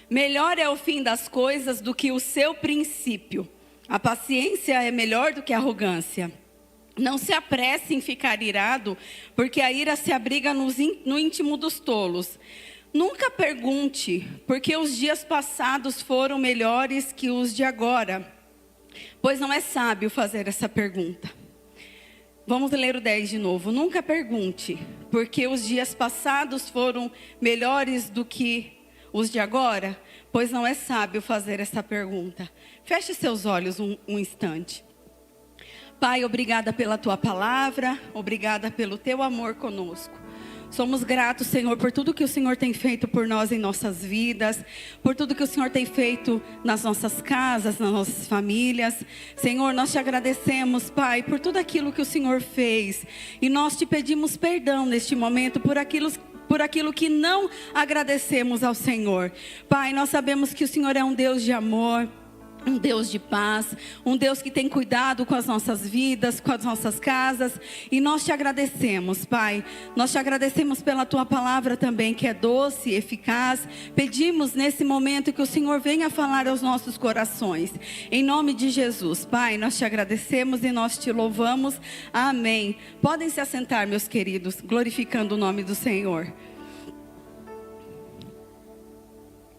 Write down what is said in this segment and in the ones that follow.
Melhor é o fim das coisas do que o seu princípio. A paciência é melhor do que a arrogância. Não se apresse em ficar irado, porque a ira se abriga no íntimo dos tolos. Nunca pergunte, porque os dias passados foram melhores que os de agora, pois não é sábio fazer essa pergunta. Vamos ler o 10 de novo. Nunca pergunte, porque os dias passados foram melhores do que os de agora, pois não é sábio fazer essa pergunta. Feche seus olhos um instante. Pai, obrigada pela tua palavra, obrigada pelo teu amor conosco. Somos gratos, Senhor, por tudo que o Senhor tem feito por nós em nossas vidas, por tudo que o Senhor tem feito nas nossas casas, nas nossas famílias. Senhor, nós te agradecemos, Pai, por tudo aquilo que o Senhor fez. E nós te pedimos perdão neste momento por aquilo que não agradecemos ao Senhor. Pai, nós sabemos que o Senhor é um Deus de amor, um Deus de paz, um Deus que tem cuidado com as nossas vidas, com as nossas casas. E nós te agradecemos, Pai. Nós te agradecemos pela tua palavra também, que é doce, eficaz. Pedimos nesse momento que o Senhor venha falar aos nossos corações. Em nome de Jesus, Pai, nós te agradecemos e nós te louvamos. Amém. Podem se assentar, meus queridos, glorificando o nome do Senhor.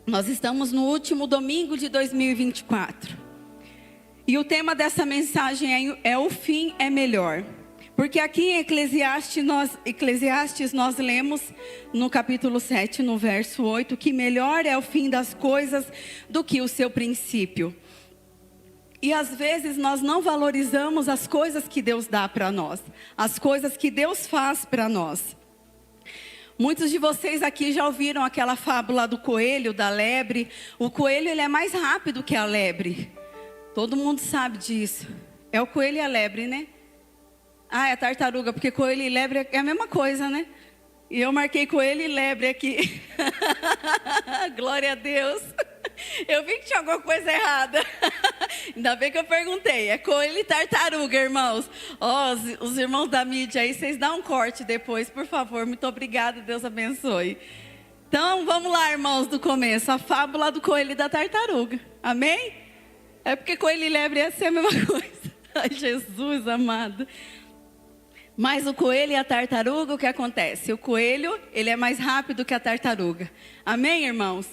Nós estamos no último domingo de 2024. E o tema dessa mensagem é o fim é melhor. Porque aqui em Eclesiastes nós lemos no capítulo 7, no verso 8, que melhor é o fim das coisas do que o seu princípio. E às vezes nós não valorizamos as coisas que Deus dá para nós, as coisas que Deus faz para nós. Muitos de vocês aqui já ouviram aquela fábula do coelho, da lebre. O coelho, ele é mais rápido que a lebre. Todo mundo sabe disso. É o coelho e a lebre, né? Ah, é a tartaruga, porque coelho e lebre é a mesma coisa, né? E eu marquei coelho e lebre aqui. Glória a Deus. Eu vi que tinha alguma coisa errada. Ainda bem que eu perguntei. É coelho e tartaruga, irmãos. Os irmãos da mídia aí, vocês dão um corte depois, por favor. Muito obrigada, Deus abençoe. Então, vamos lá, irmãos, do começo. A fábula do coelho e da tartaruga. Amém? É porque coelho e lebre ia ser a mesma coisa. Ai, Jesus amado. Mas o coelho e a tartaruga, o que acontece? O coelho, ele é mais rápido que a tartaruga. Amém, irmãos?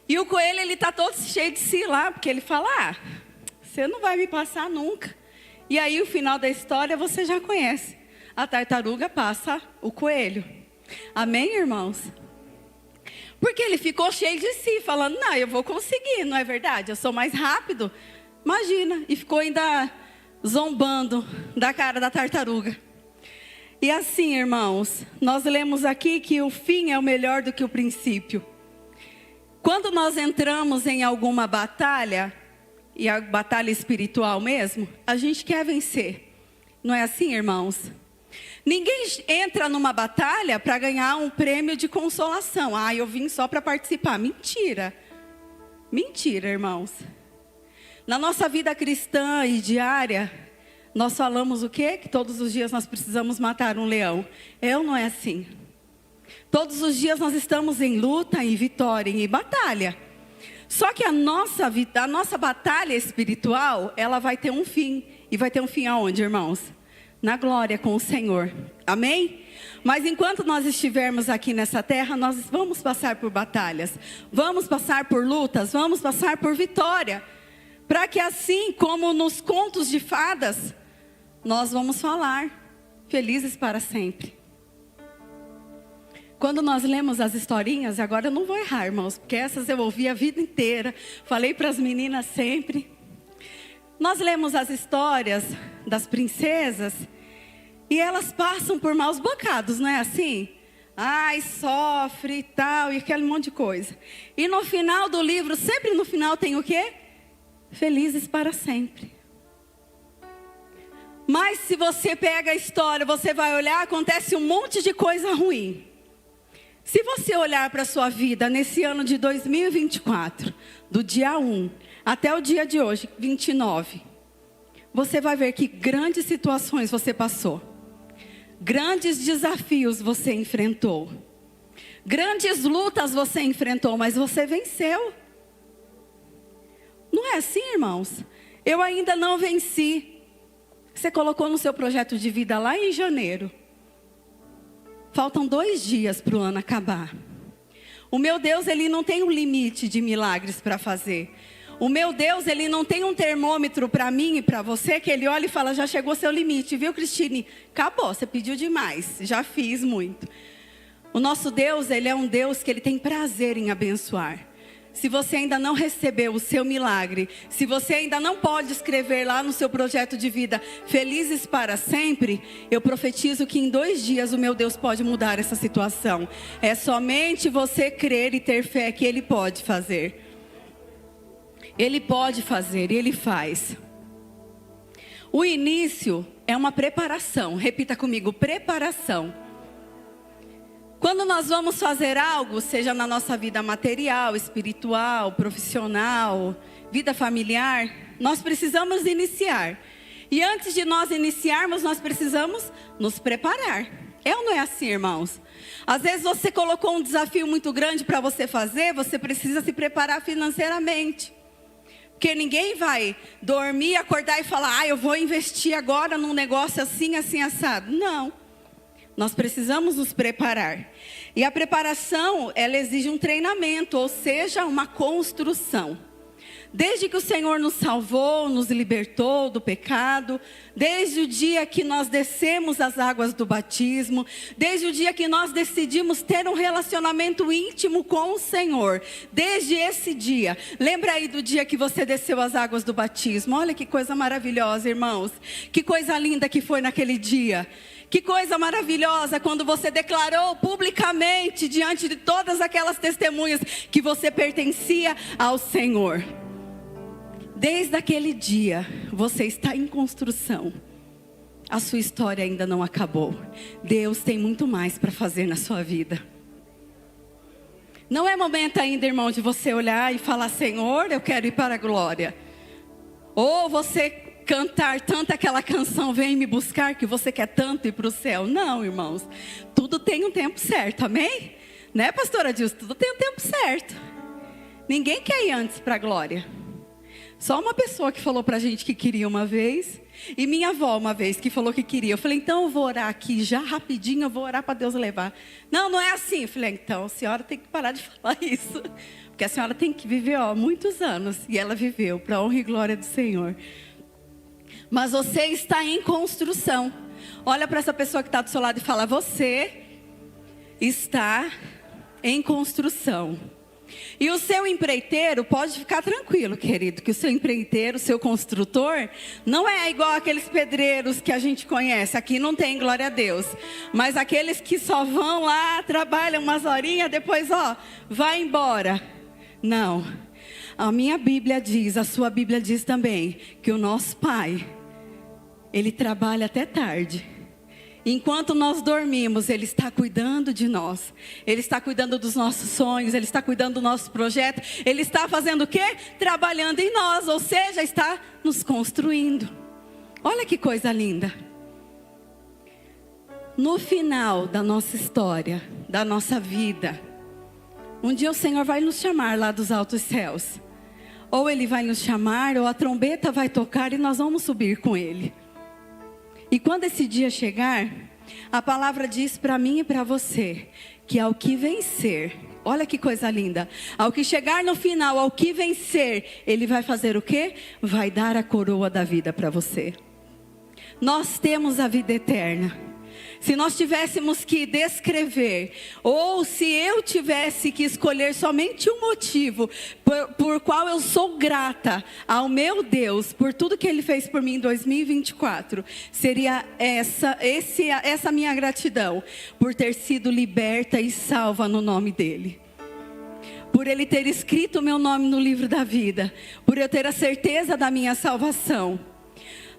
E o coelho, ele está todo cheio de si lá, porque ele fala, você não vai me passar nunca. E aí, o final da história, você já conhece. A tartaruga passa o coelho. Amém, irmãos? Porque ele ficou cheio de si, falando, não, eu vou conseguir, não é verdade? Eu sou mais rápido. Imagina, e ficou ainda zombando da cara da tartaruga. E assim, irmãos, nós lemos aqui que o fim é o melhor do que o princípio. Quando nós entramos em alguma batalha, e a batalha espiritual mesmo, a gente quer vencer. Não é assim, irmãos? Ninguém entra numa batalha para ganhar um prêmio de consolação. Eu vim só para participar. Mentira. Mentira, irmãos. Na nossa vida cristã e diária, nós falamos o quê? Que todos os dias nós precisamos matar um leão. Ou não é assim? Todos os dias nós estamos em luta, em vitória, em batalha. Só que a nossa batalha espiritual, ela vai ter um fim. E vai ter um fim aonde, irmãos? Na glória com o Senhor. Amém? Mas enquanto nós estivermos aqui nessa terra, nós vamos passar por batalhas. Vamos passar por lutas, vamos passar por vitória. Para que assim como nos contos de fadas, nós vamos falar felizes para sempre. Quando nós lemos as historinhas, agora eu não vou errar, irmãos, porque essas eu ouvi a vida inteira, falei para as meninas sempre. Nós lemos as histórias das princesas e elas passam por maus bocados, não é assim? Sofre e tal, e aquele monte de coisa. E no final do livro, sempre no final tem o quê? Felizes para sempre. Mas se você pega a história, você vai olhar, acontece um monte de coisa ruim. Se você olhar para a sua vida nesse ano de 2024, do dia 1 até o dia de hoje, 29, você vai ver que grandes situações você passou. Grandes desafios você enfrentou. Grandes lutas você enfrentou, mas você venceu. Não é assim, irmãos? Eu ainda não venci. Você colocou no seu projeto de vida lá em janeiro. Faltam 2 dias para o ano acabar. O meu Deus, Ele não tem um limite de milagres para fazer. O meu Deus, Ele não tem um termômetro para mim e para você, que Ele olha e fala, já chegou seu limite, viu, Cristine? Acabou, você pediu demais, já fiz muito. O nosso Deus, Ele é um Deus que Ele tem prazer em abençoar. Se você ainda não recebeu o seu milagre, se você ainda não pode escrever lá no seu projeto de vida, felizes para sempre, eu profetizo que em 2 dias o meu Deus pode mudar essa situação. É somente você crer e ter fé que Ele pode fazer. Ele pode fazer e Ele faz. O início é uma preparação. Repita comigo, preparação. Quando nós vamos fazer algo, seja na nossa vida material, espiritual, profissional, vida familiar, nós precisamos iniciar. E antes de nós iniciarmos, nós precisamos nos preparar. É ou não é assim, irmãos? Às vezes você colocou um desafio muito grande para você fazer, você precisa se preparar financeiramente. Porque ninguém vai dormir, acordar e falar, eu vou investir agora num negócio assim, assim, assado. Não. Nós precisamos nos preparar. E a preparação, ela exige um treinamento, ou seja, uma construção. Desde que o Senhor nos salvou, nos libertou do pecado, desde o dia que nós descemos as águas do batismo, desde o dia que nós decidimos ter um relacionamento íntimo com o Senhor, desde esse dia, lembra aí do dia que você desceu as águas do batismo? Olha que coisa maravilhosa, irmãos, que coisa linda que foi naquele dia. Que coisa maravilhosa quando você declarou publicamente diante de todas aquelas testemunhas que você pertencia ao Senhor. Desde aquele dia, você está em construção. A sua história ainda não acabou. Deus tem muito mais para fazer na sua vida. Não é momento ainda, irmão, de você olhar e falar, Senhor, eu quero ir para a glória. Ou você cantar tanto aquela canção, vem me buscar, que você quer tanto ir para o céu. Não, irmãos, tudo tem um tempo certo, amém? Né, pastora Dilson? Tudo tem um tempo certo. Ninguém quer ir antes para a glória. Só uma pessoa que falou para a gente que queria uma vez, e minha avó uma vez que falou que queria. Eu falei, então eu vou orar aqui já rapidinho, eu vou orar para Deus levar. Não, não é assim. Eu falei, então a senhora tem que parar de falar isso, porque a senhora tem que viver muitos anos, e ela viveu, para a honra e glória do Senhor. Mas você está em construção. Olha para essa pessoa que está do seu lado e fala, você está em construção. E o seu empreiteiro, pode ficar tranquilo, querido, que o seu empreiteiro, o seu construtor, não é igual aqueles pedreiros que a gente conhece. Aqui não tem, glória a Deus. Mas aqueles que só vão lá, trabalham umas horinhas, depois, vai embora. Não. A minha Bíblia diz, a sua Bíblia diz também, que o nosso Pai, Ele trabalha até tarde. Enquanto nós dormimos, Ele está cuidando de nós. Ele está cuidando dos nossos sonhos, Ele está cuidando do nosso projeto. Ele está fazendo o quê? Trabalhando em nós, ou seja, está nos construindo. Olha que coisa linda. No final da nossa história, da nossa vida, um dia o Senhor vai nos chamar lá dos altos céus. Ou Ele vai nos chamar, ou a trombeta vai tocar e nós vamos subir com Ele. E quando esse dia chegar, a palavra diz para mim e para você, que ao que vencer, olha que coisa linda, ao que chegar no final, ao que vencer, Ele vai fazer o quê? Vai dar a coroa da vida para você. Nós temos a vida eterna. Se nós tivéssemos que descrever, ou se eu tivesse que escolher somente um motivo por qual eu sou grata ao meu Deus, por tudo que Ele fez por mim em 2024, seria essa minha gratidão, por ter sido liberta e salva no nome dEle. Por Ele ter escrito o meu nome no livro da vida, por eu ter a certeza da minha salvação.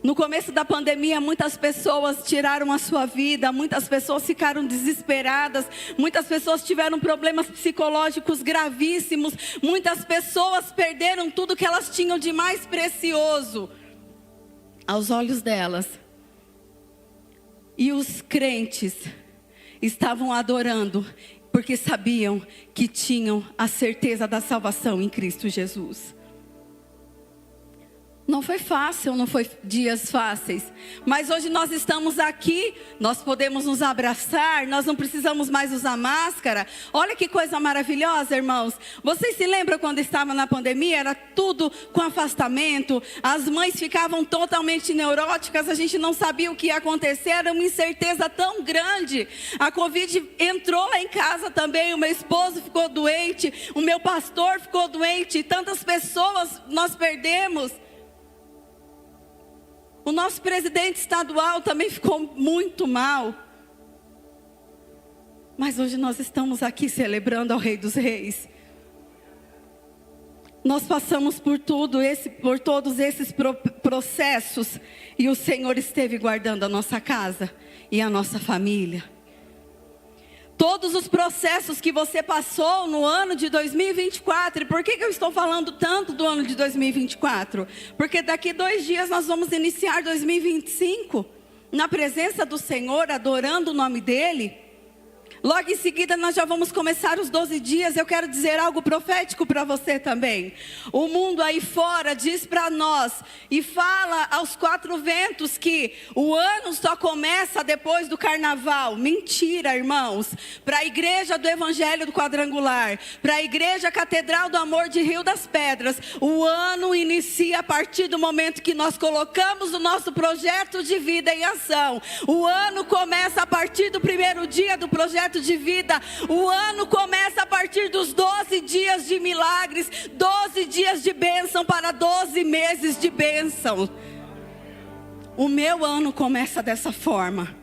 No começo da pandemia, muitas pessoas tiraram a sua vida, muitas pessoas ficaram desesperadas, muitas pessoas tiveram problemas psicológicos gravíssimos, muitas pessoas perderam tudo que elas tinham de mais precioso aos olhos delas. E os crentes estavam adorando, porque sabiam que tinham a certeza da salvação em Cristo Jesus. Não foi fácil, não foi dias fáceis, mas hoje nós estamos aqui, nós podemos nos abraçar, nós não precisamos mais usar máscara. Olha que coisa maravilhosa, irmãos. Vocês se lembram quando estava na pandemia? Era tudo com afastamento, as mães ficavam totalmente neuróticas, a gente não sabia o que ia acontecer, era uma incerteza tão grande. A Covid entrou lá em casa também, o meu esposo ficou doente, o meu pastor ficou doente, tantas pessoas nós perdemos. O nosso presidente estadual também ficou muito mal. Mas hoje nós estamos aqui celebrando ao Rei dos Reis. Nós passamos por todos esses processos. E o Senhor esteve guardando a nossa casa e a nossa família. Todos os processos que você passou no ano de 2024. E por que eu estou falando tanto do ano de 2024? Porque daqui 2 dias nós vamos iniciar 2025. Na presença do Senhor, adorando o nome dEle. Logo em seguida nós já vamos começar os 12 dias. Eu quero dizer algo profético para você também. O mundo aí fora diz para nós e fala aos 4 ventos que o ano só começa depois do carnaval. Mentira, irmãos. Para a igreja do Evangelho do Quadrangular, para a igreja Catedral do Amor de Rio das Pedras, o ano inicia a partir do momento que nós colocamos o nosso projeto de vida em ação. O ano começa a partir do primeiro dia do projeto de vida. O ano começa a partir dos 12 dias de milagres, 12 dias de bênção para 12 meses de bênção. O meu ano começa dessa forma,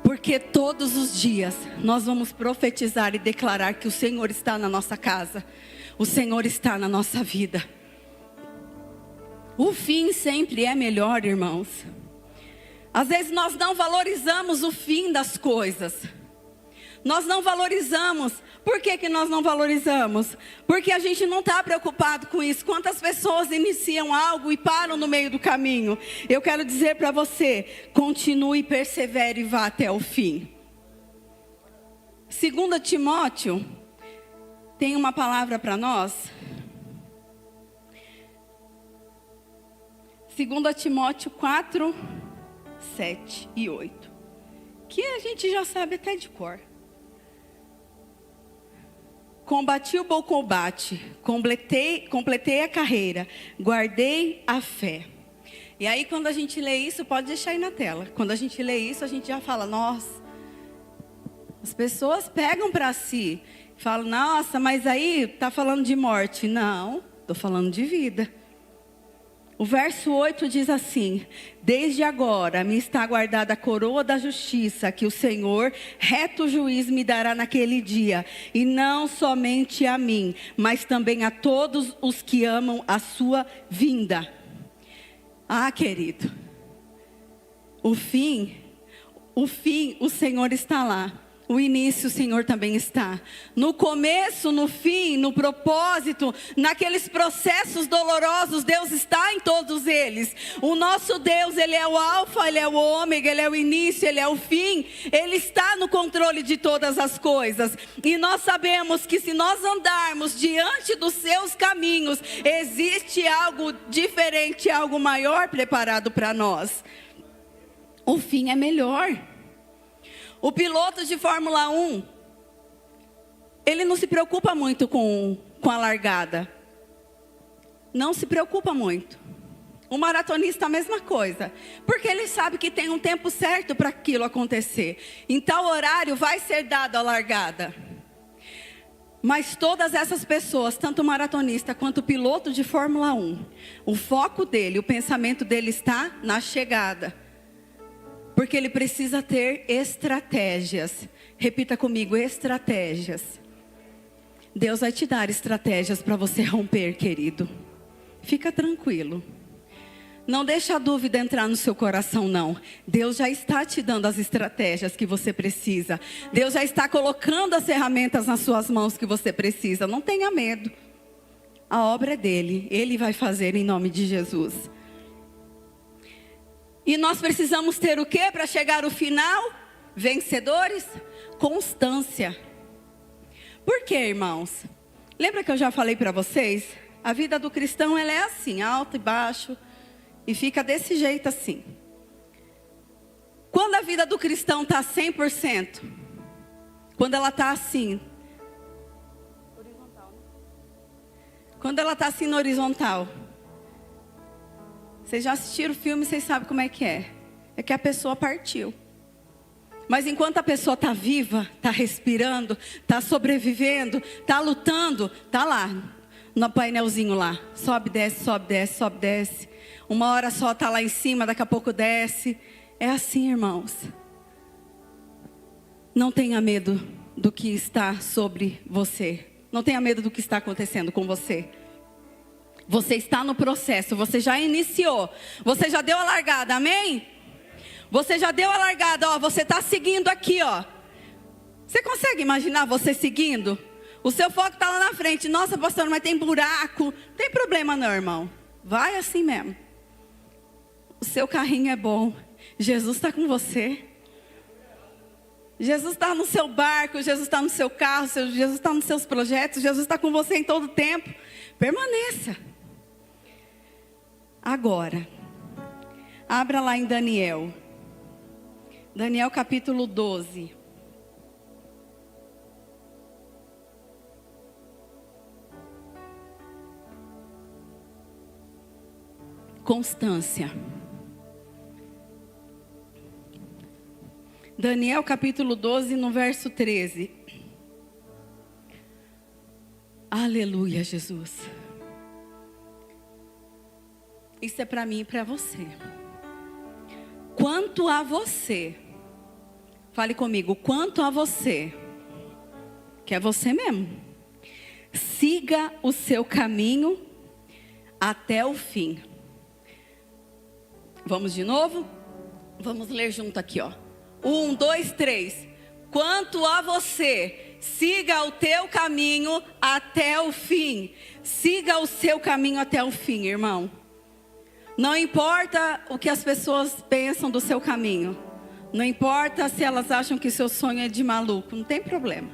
porque todos os dias nós vamos profetizar e declarar que o Senhor está na nossa casa, o Senhor está na nossa vida. O fim sempre é melhor, irmãos. Às vezes nós não valorizamos o fim das coisas. Nós não valorizamos. Por que nós não valorizamos? Porque a gente não está preocupado com isso. Quantas pessoas iniciam algo e param no meio do caminho? Eu quero dizer para você, continue, persevere e vá até o fim. 2 Timóteo tem uma palavra para nós. 2 Timóteo 4, 7 e 8. Que a gente já sabe até de cor. Combati o bom combate, completei a carreira, guardei a fé. E aí quando a gente lê isso, pode deixar aí na tela. Quando a gente lê isso, a gente já fala, nossa. As pessoas pegam para si, falam, nossa, mas aí está falando de morte. Não, estou falando de vida. O verso 8 diz assim: desde agora me está guardada a coroa da justiça, que o Senhor, reto juiz, me dará naquele dia. E não somente a mim, mas também a todos os que amam a sua vinda. Ah, querido, o fim, o Senhor está lá. O início o Senhor também está. No começo, no fim, no propósito, naqueles processos dolorosos, Deus está em todos eles. O nosso Deus, Ele é o alfa, Ele é o ômega, Ele é o início, Ele é o fim. Ele está no controle de todas as coisas. E nós sabemos que se nós andarmos diante dos seus caminhos, existe algo diferente, algo maior preparado para nós. O fim é melhor. O piloto de Fórmula 1, ele não se preocupa muito com a largada. Não se preocupa muito. O maratonista a mesma coisa. Porque ele sabe que tem um tempo certo para aquilo acontecer. Em tal horário vai ser dado a largada. Mas todas essas pessoas, tanto o maratonista quanto o piloto de Fórmula 1, o foco dele, o pensamento dele está na chegada. Porque ele precisa ter estratégias. Repita comigo, estratégias. Deus vai te dar estratégias para você romper, querido. Fica tranquilo. Não deixa a dúvida entrar no seu coração, não. Deus já está te dando as estratégias que você precisa. Deus já está colocando as ferramentas nas suas mãos que você precisa. Não tenha medo. A obra é dele. Ele vai fazer em nome de Jesus. E nós precisamos ter o que para chegar ao final? Vencedores? Constância. Por quê, irmãos? Lembra que eu já falei para vocês? A vida do cristão, ela é assim, alto e baixo, e fica desse jeito assim. Quando a vida do cristão está 100%, quando ela está assim, horizontal, quando ela está assim no horizontal, vocês já assistiram o filme, vocês sabem como é que é. É que a pessoa partiu. Mas enquanto a pessoa está viva, está respirando, está sobrevivendo, está lutando, está lá, no painelzinho lá. Sobe, desce, sobe, desce, sobe, desce. Uma hora só está lá em cima, daqui a pouco desce. É assim, irmãos. Não tenha medo do que está sobre você. Não tenha medo do que está acontecendo com você. Você está no processo, você já iniciou. Você já deu a largada, amém? Você já deu a largada, ó, você está seguindo aqui, ó. Você consegue imaginar você seguindo? O seu foco está lá na frente. Nossa, pastor, mas tem buraco. Não tem problema não, irmão. Vai assim mesmo. O seu carrinho é bom. Jesus está com você. Jesus está no seu barco, Jesus está no seu carro, Jesus está nos seus projetos, Jesus está com você em todo o tempo. Permaneça. Agora, abra lá em Daniel. Daniel capítulo 12. Constância. Daniel capítulo 12, no verso 13. Aleluia, Jesus. Isso é para mim e para você. Quanto a você, fale comigo, quanto a você, que é você mesmo, siga o seu caminho até o fim. Vamos de novo? Vamos ler junto aqui, ó. 1, 2, 3. Quanto a você, siga o teu caminho até o fim. Siga o seu caminho até o fim, irmão. Não importa o que as pessoas pensam do seu caminho. Não importa se elas acham que seu sonho é de maluco. Não tem problema.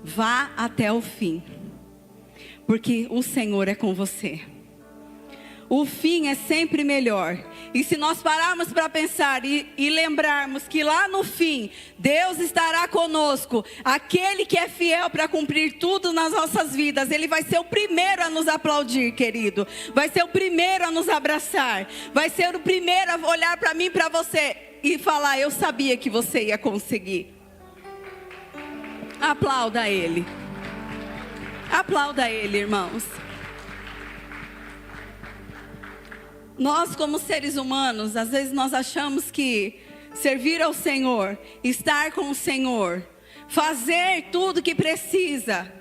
Vá até o fim. Porque o Senhor é com você. O fim é sempre melhor. E se nós pararmos para pensar e lembrarmos que lá no fim, Deus estará conosco, aquele que é fiel para cumprir tudo nas nossas vidas, Ele vai ser o primeiro a nos aplaudir, querido. Vai ser o primeiro a nos abraçar. Vai ser o primeiro a olhar para mim e para você e falar, eu sabia que você ia conseguir. Aplauda Ele. Aplauda Ele, irmãos. Nós, como seres humanos, às vezes nós achamos que servir ao Senhor, estar com o Senhor, fazer tudo que precisa,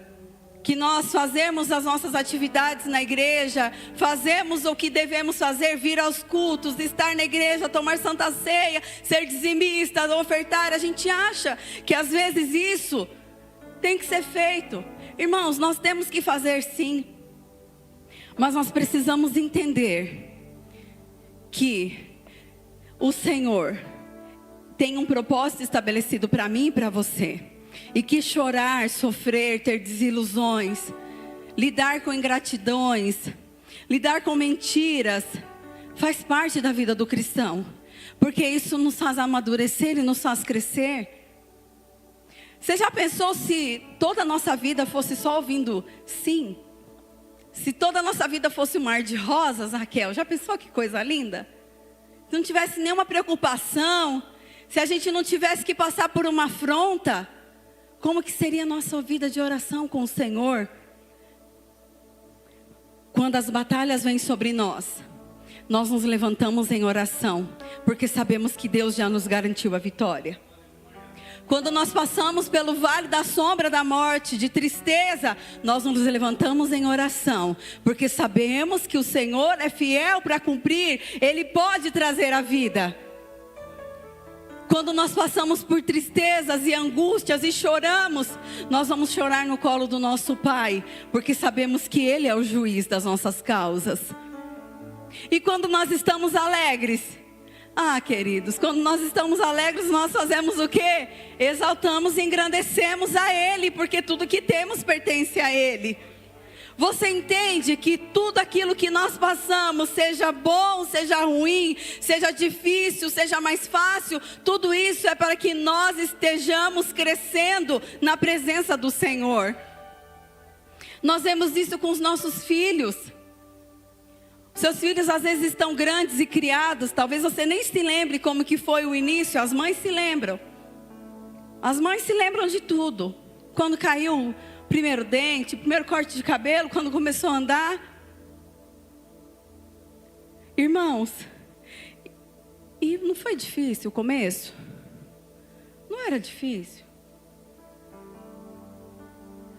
que nós fazemos as nossas atividades na igreja, fazemos o que devemos fazer, vir aos cultos, estar na igreja, tomar santa ceia, ser dizimista, ofertar. A gente acha que às vezes isso tem que ser feito. Irmãos, nós temos que fazer sim, mas nós precisamos entender que o Senhor tem um propósito estabelecido para mim e para você. E que chorar, sofrer, ter desilusões, lidar com ingratidões, lidar com mentiras, faz parte da vida do cristão. Porque isso nos faz amadurecer e nos faz crescer. Você já pensou se toda a nossa vida fosse só ouvindo sim? Se toda a nossa vida fosse um mar de rosas, Raquel, já pensou que coisa linda? Se não tivesse nenhuma preocupação, se a gente não tivesse que passar por uma afronta, como que seria a nossa vida de oração com o Senhor? Quando as batalhas vêm sobre nós, nós nos levantamos em oração, porque sabemos que Deus já nos garantiu a vitória. Quando nós passamos pelo vale da sombra da morte, de tristeza, nós nos levantamos em oração, porque sabemos que o Senhor é fiel para cumprir, Ele pode trazer a vida. Quando nós passamos por tristezas e angústias e choramos, nós vamos chorar no colo do nosso Pai, porque sabemos que Ele é o juiz das nossas causas. E quando nós estamos alegres, Ah, queridos, quando nós estamos alegres, nós fazemos o quê? Exaltamos e engrandecemos a Ele, porque tudo que temos pertence a Ele. Você entende que tudo aquilo que nós passamos, seja bom, seja ruim, seja difícil, seja mais fácil, tudo isso é para que nós estejamos crescendo na presença do Senhor. Nós vemos isso com os nossos filhos. Seus filhos às vezes estão grandes e criados, talvez você nem se lembre como que foi o início, as mães se lembram. As mães se lembram de tudo. Quando caiu o primeiro dente, o primeiro corte de cabelo, quando começou a andar. Irmãos, e não foi difícil o começo? Não era difícil.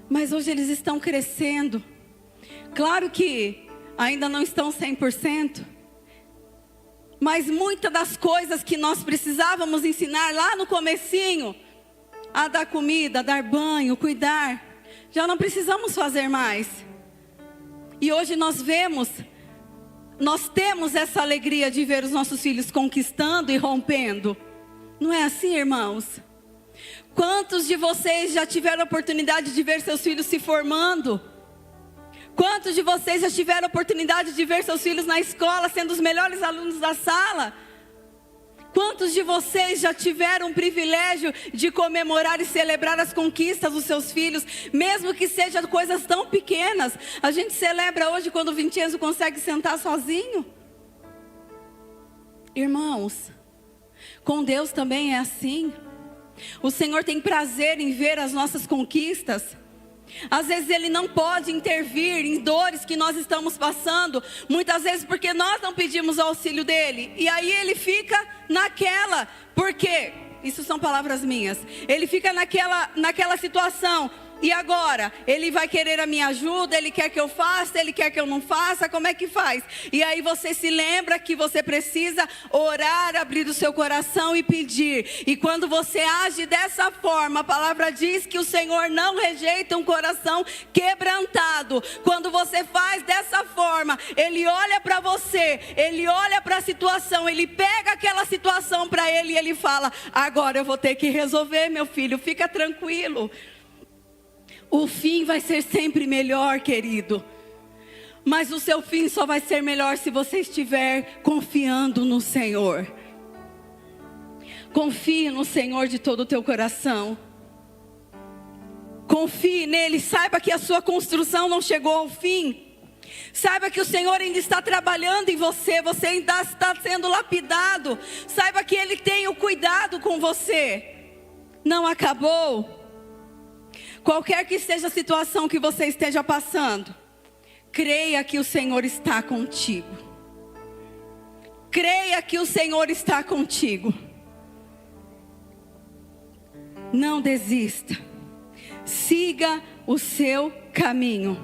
Mas hoje eles estão crescendo. Claro que ainda não estão 100%. Mas muitas das coisas que nós precisávamos ensinar lá no comecinho, a dar comida, a dar banho, cuidar, já não precisamos fazer mais. E hoje nós temos essa alegria de ver os nossos filhos conquistando e rompendo. Não é assim, irmãos? Quantos de vocês já tiveram a oportunidade de ver seus filhos se formando? Quantos de vocês já tiveram a oportunidade de ver seus filhos na escola sendo os melhores alunos da sala? Quantos de vocês já tiveram o privilégio de comemorar e celebrar as conquistas dos seus filhos, mesmo que sejam coisas tão pequenas? A gente celebra hoje quando o Vincenzo consegue sentar sozinho. Irmãos, com Deus também é assim. O Senhor tem prazer em ver as nossas conquistas. Às vezes Ele não pode intervir em dores que nós estamos passando, muitas vezes porque nós não pedimos o auxílio dEle. E aí Ele fica naquela, porque, isso são palavras minhas, Ele fica naquela situação. E agora? Ele vai querer a minha ajuda, Ele quer que eu faça, Ele quer que eu não faça, como é que faz? E aí você se lembra que você precisa orar, abrir o seu coração e pedir. E quando você age dessa forma, a palavra diz que o Senhor não rejeita um coração quebrantado. Quando você faz dessa forma, Ele olha para você, Ele olha para a situação, Ele pega aquela situação para Ele e Ele fala: agora eu vou ter que resolver, meu filho, fica tranquilo. O fim vai ser sempre melhor, querido. Mas o seu fim só vai ser melhor se você estiver confiando no Senhor. Confie no Senhor de todo o teu coração. Confie nele, saiba que a sua construção não chegou ao fim. Saiba que o Senhor ainda está trabalhando em você, você ainda está sendo lapidado. Saiba que Ele tem o cuidado com você. Não acabou. Qualquer que seja a situação que você esteja passando, creia que o Senhor está contigo. Creia que o Senhor está contigo. Não desista. Siga o seu caminho.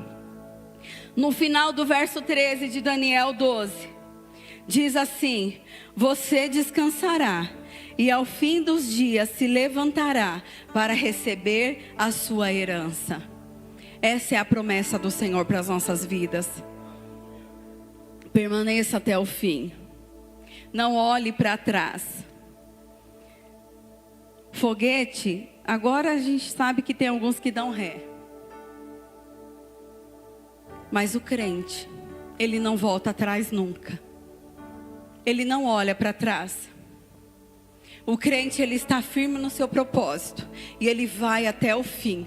No final do verso 13 de Daniel 12, diz assim: você descansará e ao fim dos dias se levantará para receber a sua herança. Essa é a promessa do Senhor para as nossas vidas. Permaneça até o fim. Não olhe para trás. Foguete, agora a gente sabe que tem alguns que dão ré. Mas o crente, ele não volta atrás nunca. Ele não olha para trás. O crente, ele está firme no seu propósito. E ele vai até o fim.